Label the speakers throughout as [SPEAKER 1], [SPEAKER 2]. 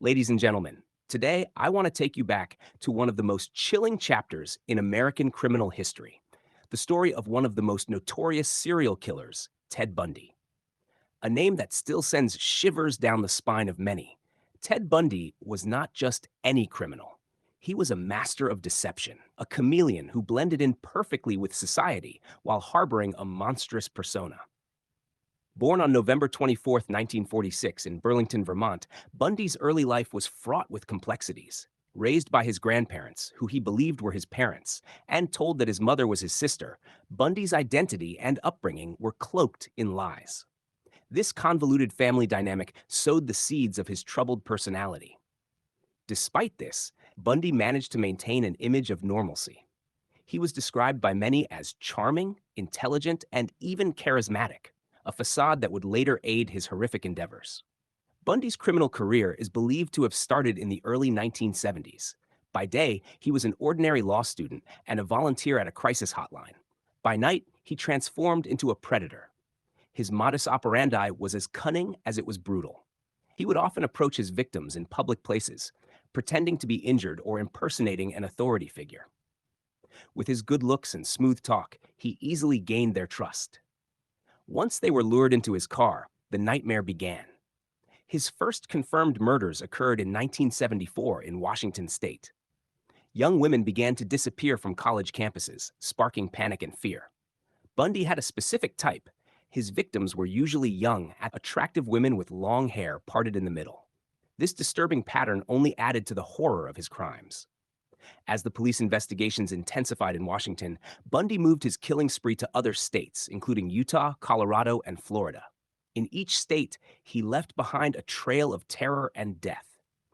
[SPEAKER 1] Ladies and gentlemen, today I want to take you back to one of the most chilling chapters in American criminal history, the story of one of the most notorious serial killers, Ted Bundy. A name that still sends shivers down the spine of many. Ted Bundy was not just any criminal. He was a master of deception, a chameleon who blended in perfectly with society while harboring a monstrous persona. Born on November 24, 1946, in Burlington, Vermont, Bundy's early life was fraught with complexities. Raised by his grandparents, who he believed were his parents, and told that his mother was his sister, Bundy's identity and upbringing were cloaked in lies. This convoluted family dynamic sowed the seeds of his troubled personality. Despite this, Bundy managed to maintain an image of normalcy. He was described by many as charming, intelligent, and even charismatic, a facade that would later aid his horrific endeavors. Bundy's criminal career is believed to have started in the early 1970s. By day, he was an ordinary law student and a volunteer at a crisis hotline. By night, he transformed into a predator. His modus operandi was as cunning as it was brutal. He would often approach his victims in public places, pretending to be injured or impersonating an authority figure. With his good looks and smooth talk, he easily gained their trust. Once they were lured into his car, the nightmare began. His first confirmed murders occurred in 1974 in Washington state. Young women began to disappear from college campuses, sparking panic and fear. Bundy had a specific type. His victims were usually young, attractive women with long hair parted in the middle. This disturbing pattern only added to the horror of his crimes. As the police investigations intensified in Washington, Bundy moved his killing spree to other states, including Utah, Colorado, and Florida. In each state, he left behind a trail of terror and death.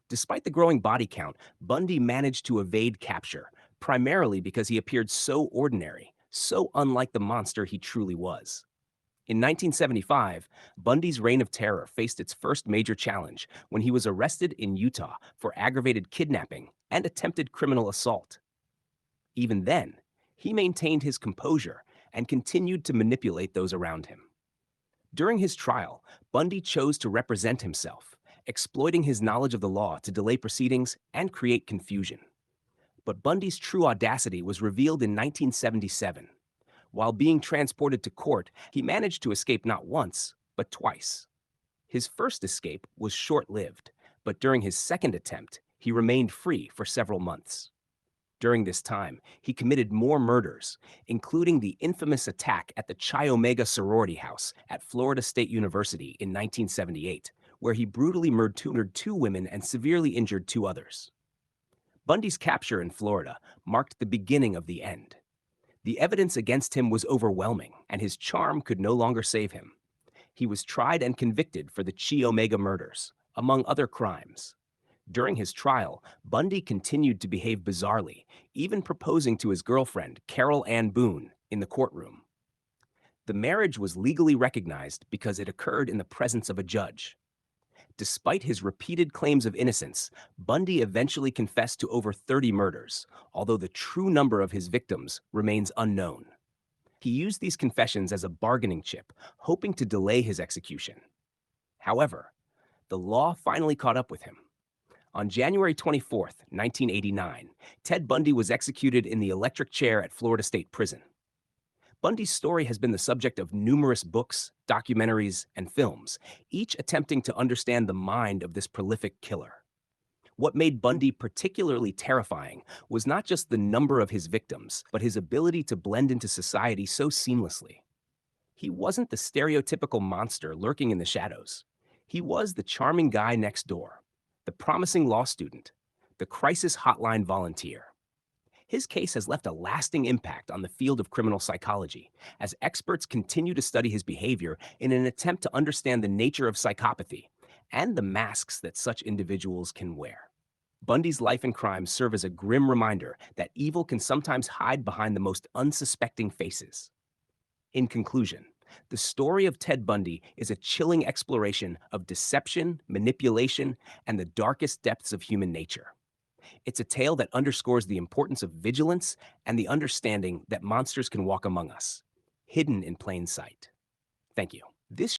[SPEAKER 1] Despite the growing body count, Bundy managed to evade capture, primarily because he appeared so ordinary, so unlike the monster he truly was. In 1975, Bundy's reign of terror faced its first major challenge when he was arrested in Utah for aggravated kidnapping and attempted criminal assault. Even then, he maintained his composure and continued to manipulate those around him. During his trial, Bundy chose to represent himself, exploiting his knowledge of the law to delay proceedings and create confusion. But Bundy's true audacity was revealed in 1977. While being transported to court, he managed to escape not once, but twice. His first escape was short-lived, but during his second attempt, he remained free for several months. During this time, he committed more murders, including the infamous attack at the Chi Omega sorority house at Florida State University in 1978, where he brutally murdered two women and severely injured two others. Bundy's capture in Florida marked the beginning of the end. The evidence against him was overwhelming, and his charm could no longer save him. He was tried and convicted for the Chi Omega murders, among other crimes. During his trial, Bundy continued to behave bizarrely, even proposing to his girlfriend, Carol Ann Boone, in the courtroom. The marriage was legally recognized because it occurred in the presence of a judge. Despite his repeated claims of innocence, Bundy eventually confessed to over 30 murders, although the true number of his victims remains unknown. He used these confessions as a bargaining chip, hoping to delay his execution. However, the law finally caught up with him. On January 24, 1989, Ted Bundy was executed in the electric chair at Florida State Prison. Bundy's story has been the subject of numerous books, documentaries, and films, each attempting to understand the mind of this prolific killer. What made Bundy particularly terrifying was not just the number of his victims, but his ability to blend into society so seamlessly. He wasn't the stereotypical monster lurking in the shadows. He was the charming guy next door, the promising law student, the crisis hotline volunteer. His case has left a lasting impact on the field of criminal psychology, as experts continue to study his behavior in an attempt to understand the nature of psychopathy and the masks that such individuals can wear. Bundy's life and crime serve as a grim reminder that evil can sometimes hide behind the most unsuspecting faces. In conclusion, the story of Ted Bundy is a chilling exploration of deception, manipulation, and the darkest depths of human nature. It's a tale that underscores the importance of vigilance and the understanding that monsters can walk among us, hidden in plain sight. Thank you. This